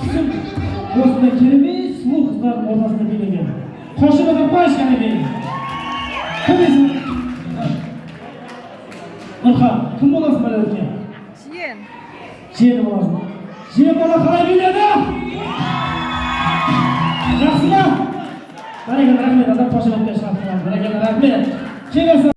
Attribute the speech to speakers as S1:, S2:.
S1: Kızım, osmanda keremet сұлу қыздардың ортасында келген. Қошып отырып қойшы кәнекей. Кім есің? Нұрхан, кім боласың бәле өзіне?
S2: Жиен.
S1: Жиен боласың. Жиен бала қалай биледі? Жақсы ма? Бәрекелді, рахмет, адам қошеметке шақырған. Бәрекелді, рахмет. Келесі